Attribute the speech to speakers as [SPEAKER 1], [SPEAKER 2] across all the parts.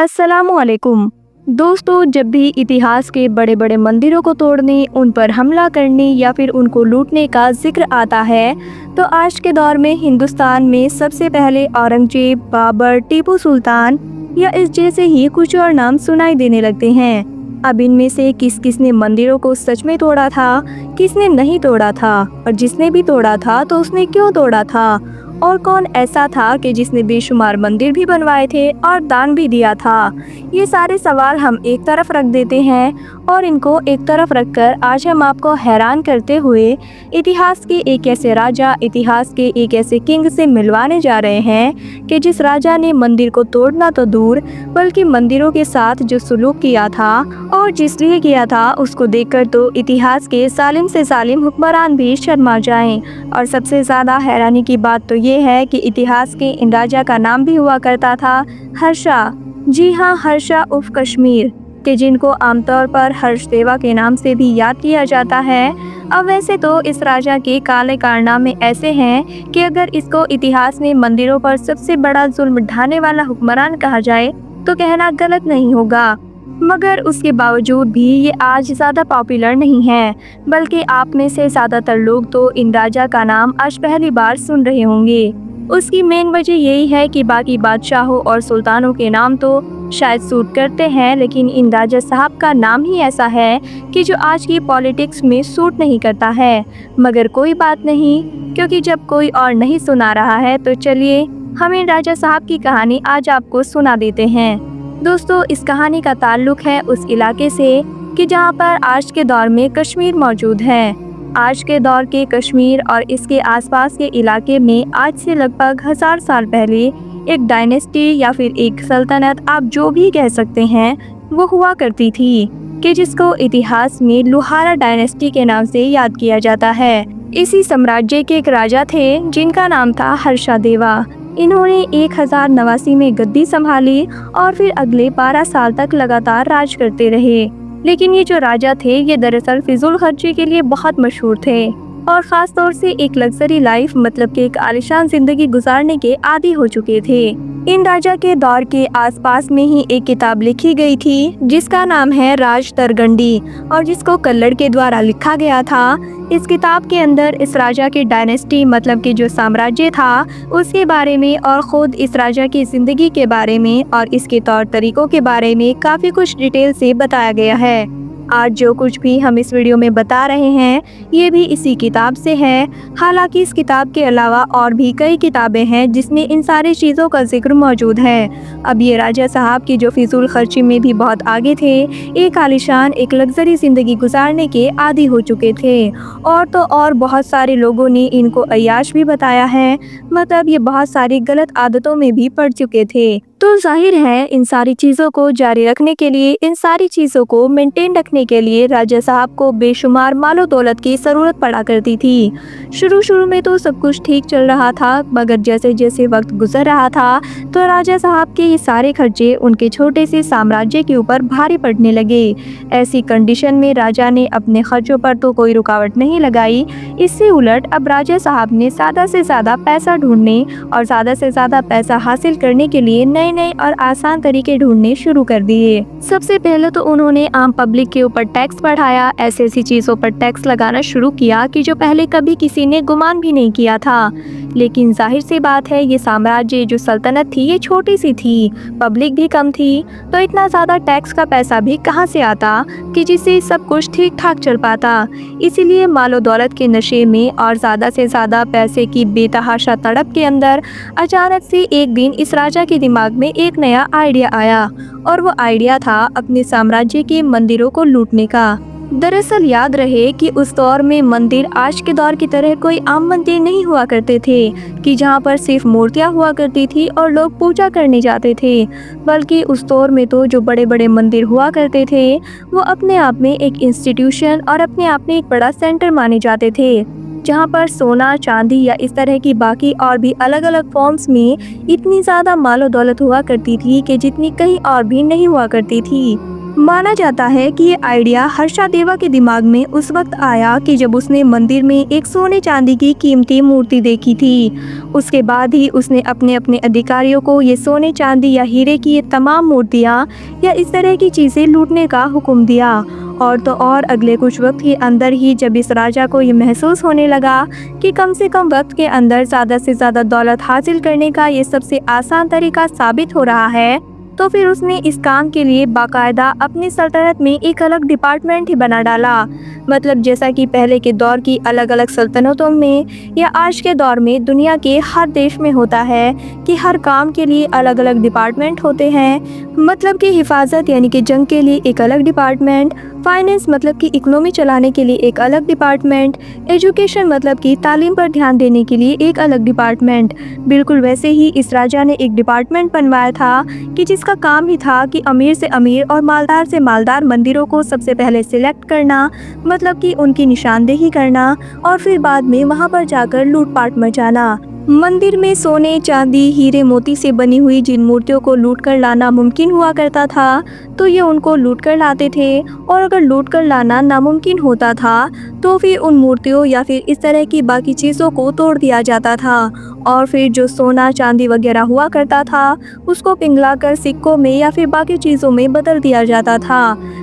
[SPEAKER 1] अस्सलामुअलैकुम दोस्तों, जब भी इतिहास के बड़े बड़े मंदिरों को तोड़ने, उन पर हमला करने या फिर उनको लूटने का जिक्र आता है तो आज के दौर में हिंदुस्तान में सबसे पहले औरंगजेब, बाबर, टीपू सुल्तान या इस जैसे ही कुछ और नाम सुनाई देने लगते हैं। अब इनमें से किस किस ने मंदिरों को सच में तोड़ा था, किसने नहीं तोड़ा था, और जिसने भी तोड़ा था तो उसने क्यों तोड़ा था, और कौन ऐसा था कि जिसने बेशुमार मंदिर भी बनवाए थे और दान भी दिया था। ये सारे सवाल हम एक तरफ रख देते हैं और इनको एक तरफ रखकर आज हम आपको हैरान करते हुए इतिहास के एक ऐसे राजा, इतिहास के एक ऐसे किंग से मिलवाने जा रहे हैं कि जिस राजा ने मंदिर को तोड़ना तो दूर बल्कि मंदिरों के साथ जो सुलूक किया था और जिस लिए किया था उसको देखकर तो इतिहास के सालिम से सालिम हुक्मरान भी शर्मा जाएं। और सबसे ज़्यादा हैरानी की बात तो ये है कि इतिहास के इन राजा का नाम भी हुआ करता था हर्षा। जी हाँ, हर्षा उर्फ कश्मीर, के जिनको आमतौर पर हर्षदेवा के नाम से भी याद किया जाता है। अब वैसे तो इस राजा के काले कारनामे ऐसे हैं कि अगर इसको इतिहास में मंदिरों पर सबसे बड़ा जुल्म ढाने वाला हुक्मरान कहा जाए तो कहना गलत नहीं होगा, मगर उसके बावजूद भी ये आज ज़्यादा पॉपुलर नहीं है, बल्कि आप में से ज़्यादातर लोग तो इन राजा का नाम आज पहली बार सुन रहे होंगे। उसकी मेन वजह यही है कि बाकी बादशाहों और सुल्तानों के नाम तो शायद सूट करते हैं, लेकिन इन राजा साहब का नाम ही ऐसा है कि जो आज की पॉलिटिक्स में सूट नहीं करता है। मगर कोई बात नहीं, क्योंकि जब कोई और नहीं सुना रहा है तो चलिए हम इन राजा साहब की कहानी आज आपको सुना देते हैं। दोस्तों, इस कहानी का ताल्लुक है उस इलाके से कि जहां पर आज के दौर में कश्मीर मौजूद है। आज के दौर के कश्मीर और इसके आसपास के इलाके में आज से लगभग 1000 साल पहले एक डायनेस्टी या फिर एक सल्तनत, आप जो भी कह सकते हैं, वो हुआ करती थी कि जिसको इतिहास में लोहारा डायनेस्टी के नाम से याद किया जाता है। इसी साम्राज्य के एक राजा थे जिनका नाम था हर्षदेवा। इन्होंने 1089 में गद्दी संभाली और फिर अगले 12 साल तक लगातार राज करते रहे। लेकिन ये जो राजा थे ये दरअसल फिजूल खर्ची के लिए बहुत मशहूर थे और ख़ास तौर से एक लग्जरी लाइफ, मतलब कि एक आलीशान जिंदगी गुजारने के आदी हो चुके थे। इन राजा के दौर के आसपास में ही एक किताब लिखी गई थी जिसका नाम है राज तरगंडी और जिसको कल्लड़ के द्वारा लिखा गया था। इस किताब के अंदर इस राजा की डायनेस्टी, मतलब कि जो साम्राज्य था, उसके बारे में और ख़ुद इस राजा की ज़िंदगी के बारे में और इसके तौर तरीक़ों के बारे में काफ़ी कुछ डिटेल से बताया गया है। आज जो कुछ भी हम इस वीडियो में बता रहे हैं ये भी इसी किताब से है। हालांकि इस किताब के अलावा और भी कई किताबें हैं जिसमें इन सारी चीज़ों का जिक्र मौजूद है। अब ये राजा साहब की जो फिजूल खर्ची में भी बहुत आगे थे, एक आलीशान, एक लग्जरी ज़िंदगी गुजारने के आदी हो चुके थे और तो और बहुत सारे लोगों ने इनको अय्याश भी बताया है, मतलब ये बहुत सारी गलत आदतों में भी पड़ चुके थे। तो जाहिर है इन सारी चीज़ों को जारी रखने के लिए, इन सारी चीज़ों को मेंटेन रखने के लिए राजा साहब को बेशुमार मालो दौलत की ज़रूरत पड़ा करती थी। शुरू में तो सब कुछ ठीक चल रहा था, मगर जैसे जैसे वक्त गुजर रहा था तो राजा साहब के ये सारे खर्चे उनके छोटे से साम्राज्य के ऊपर भारी पड़ने लगे। ऐसी कंडीशन में राजा ने अपने खर्चों पर तो कोई रुकावट नहीं लगाई। इससे उलट अब राजा साहब ने ज़्यादा से ज़्यादा पैसा ढूंढने और ज़्यादा से ज़्यादा पैसा हासिल करने के लिए नए और आसान तरीके ढूंढने शुरू कर दिए। सबसे पहले तो उन्होंने आम पब्लिक के ऊपर टैक्स बढ़ाया, ऐसी चीजों पर टैक्स लगाना शुरू किया कि जो पहले कभी किसी ने गुमान भी नहीं किया था। लेकिन जाहिर सी बात है ये साम्राज्य, जो सल्तनत थी, ये छोटी सी थी, पब्लिक भी कम थी, तो इतना ज़्यादा टैक्स का पैसा भी कहाँ से आता कि जिससे सब कुछ ठीक ठाक चल पाता। इसीलिए मालो दौलत के नशे में और ज़्यादा से ज़्यादा पैसे की बेतहाशा तड़प के अंदर अचानक से एक दिन इस राजा के दिमाग में एक नया आइडिया आया और वो आइडिया था अपने साम्राज्य के मंदिरों को लूटने का। दरअसल याद रहे कि उस दौर में मंदिर आज के दौर की तरह कोई आम मंदिर नहीं हुआ करते थे कि जहाँ पर सिर्फ मूर्तियाँ हुआ करती थी और लोग पूजा करने जाते थे, बल्कि उस दौर में तो जो बड़े बड़े मंदिर हुआ करते थे वो अपने आप में एक इंस्टीट्यूशन और अपने आप में एक बड़ा सेंटर माने जाते थे, जहाँ पर सोना, चांदी या इस तरह की बाकी और भी अलग अलग फॉर्म्स में इतनी ज़्यादा मालो दौलत हुआ करती थी कि जितनी कहीं और भी नहीं हुआ करती थी। माना जाता है कि ये आइडिया हर्षदेवा के दिमाग में उस वक्त आया कि जब उसने मंदिर में एक सोने चांदी की कीमती मूर्ति देखी थी। उसके बाद ही उसने अपने अपने अधिकारियों को ये सोने चांदी या हीरे की ये तमाम मूर्तियाँ या इस तरह की चीज़ें लूटने का हुक्म दिया। और तो और अगले कुछ वक्त के अंदर ही जब इस राजा को ये महसूस होने लगा कि कम से कम वक्त के अंदर ज़्यादा से ज़्यादा दौलत हासिल करने का ये सबसे आसान तरीका साबित हो रहा है, तो फिर उसने इस काम के लिए बाकायदा अपनी सल्तनत में एक अलग डिपार्टमेंट ही बना डाला। मतलब जैसा कि पहले के दौर की अलग अलग सल्तनतों में या आज के दौर में दुनिया के हर देश में होता है कि हर काम के लिए अलग अलग डिपार्टमेंट होते हैं। मतलब कि हिफाजत यानी कि जंग के लिए एक अलग डिपार्टमेंट, फाइनेंस मतलब कि इकोनॉमी चलाने के लिए एक अलग डिपार्टमेंट, एजुकेशन मतलब कि तालीम पर ध्यान देने के लिए एक अलग डिपार्टमेंट। बिल्कुल वैसे ही इस राजा ने एक डिपार्टमेंट बनवाया था कि जिसका काम ही था कि अमीर से अमीर और मालदार से मालदार मंदिरों को सबसे पहले सिलेक्ट करना, मतलब कि उनकी निशानदेही करना और फिर बाद में वहां पर जाकर लूटपाट मचाना। मंदिर में सोने चांदी हीरे मोती से बनी हुई जिन मूर्तियों को लूट कर लाना मुमकिन हुआ करता था, तो ये उनको लूट कर लाते थे। और अगर लूट कर लाना नामुमकिन होता था तो फिर उन मूर्तियों या फिर इस तरह की बाकी चीज़ों को तोड़ दिया जाता था और फिर जो सोना चांदी वगैरह हुआ करता था उसको पिघला कर सिक्कों में या फिर बाकी चीज़ों में बदल दिया जाता था।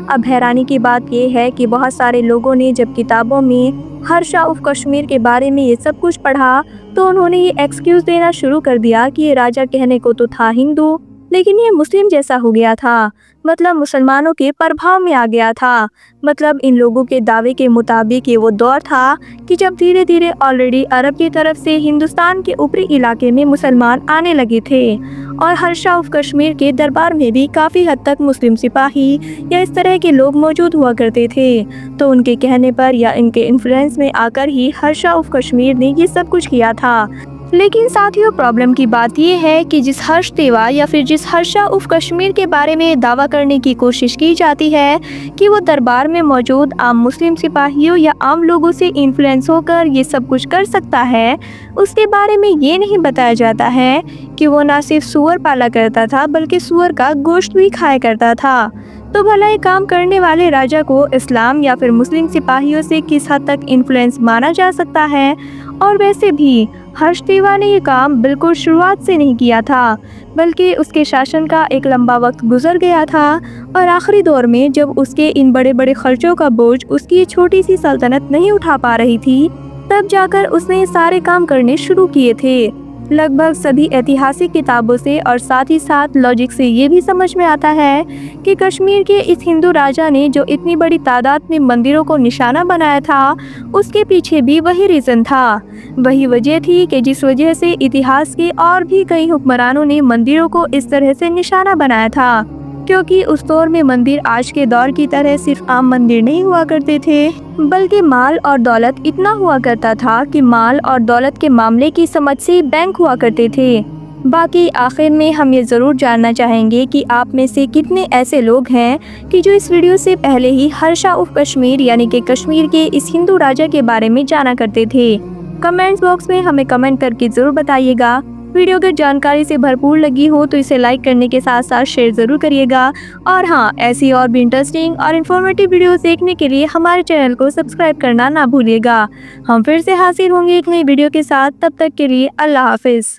[SPEAKER 1] अब हैरानी की बात यह है कि बहुत सारे लोगों ने जब किताबों में हर्षा ऑफ कश्मीर के बारे में ये सब कुछ पढ़ा तो उन्होंने ये एक्सक्यूज़ देना शुरू कर दिया कि ये राजा कहने को तो था हिंदू, लेकिन ये मुस्लिम जैसा हो गया था। मतलब मुसलमानों के प्रभाव में आ गया था। मतलब इन लोगों के दावे के मुताबिक ये वो दौर था कि जब धीरे धीरे ऑलरेडी अरब की तरफ से हिंदुस्तान के ऊपरी इलाके में मुसलमान आने लगे थे और हर्षा ऑफ कश्मीर के दरबार में भी काफ़ी हद तक मुस्लिम सिपाही या इस तरह के लोग मौजूद हुआ करते थे। तो उनके कहने पर या इनके इन्फ्लुएंस में आकर ही हर्षा ऑफ कश्मीर ने ये सब कुछ किया था। लेकिन साथियों प्रॉब्लम की बात यह है कि जिस हर्षदेवा या फिर जिस हर्षा ऑफ कश्मीर के बारे में दावा करने की कोशिश की जाती है कि वो दरबार में मौजूद आम मुस्लिम सिपाहियों या आम लोगों से इन्फ्लुएंस होकर ये सब कुछ कर सकता है, उसके बारे में ये नहीं बताया जाता है कि वो ना सिर्फ सूअर पाला करता था बल्कि सूअर का गोश्त भी खाया करता था। तो भला ये काम करने वाले राजा को इस्लाम या फिर मुस्लिम सिपाहियों से किस हद तक इन्फ्लुएंस माना जा सकता है। और वैसे भी हर्षदेवा ने ये काम बिल्कुल शुरुआत से नहीं किया था, बल्कि उसके शासन का एक लंबा वक्त गुजर गया था और आखिरी दौर में जब उसके इन बड़े बड़े खर्चों का बोझ उसकी ये छोटी सी सल्तनत नहीं उठा पा रही थी, तब जाकर उसने ये सारे काम करने शुरू किए थे। लगभग सभी ऐतिहासिक किताबों से और साथ ही साथ लॉजिक से ये भी समझ में आता है कि कश्मीर के इस हिंदू राजा ने जो इतनी बड़ी तादाद में मंदिरों को निशाना बनाया था, उसके पीछे भी वही रीज़न था। वही वजह थी कि जिस वजह से इतिहास के और भी कई हुक्मरानों ने मंदिरों को इस तरह से निशाना बनाया था, क्योंकि उस दौर में मंदिर आज के दौर की तरह सिर्फ आम मंदिर नहीं हुआ करते थे, बल्कि माल और दौलत इतना हुआ करता था कि माल और दौलत के मामले की समझ से बैंक हुआ करते थे। बाकी आखिर में हम ये ज़रूर जानना चाहेंगे कि आप में से कितने ऐसे लोग हैं कि जो इस वीडियो से पहले ही हर्षा ऑफ कश्मीर यानी कि कश्मीर के इस हिंदू राजा के बारे में जाना करते थे। कमेंट्स बॉक्स में हमें कमेंट करके ज़रूर बताइएगा। वीडियो अगर जानकारी से भरपूर लगी हो तो इसे लाइक करने के साथ साथ शेयर ज़रूर करिएगा। और हाँ, ऐसी और भी इंटरेस्टिंग और इन्फॉर्मेटिव वीडियोस देखने के लिए हमारे चैनल को सब्सक्राइब करना ना भूलिएगा। हम फिर से हाजिर होंगे एक नई वीडियो के साथ, तब तक के लिए अल्लाह हाफिज़।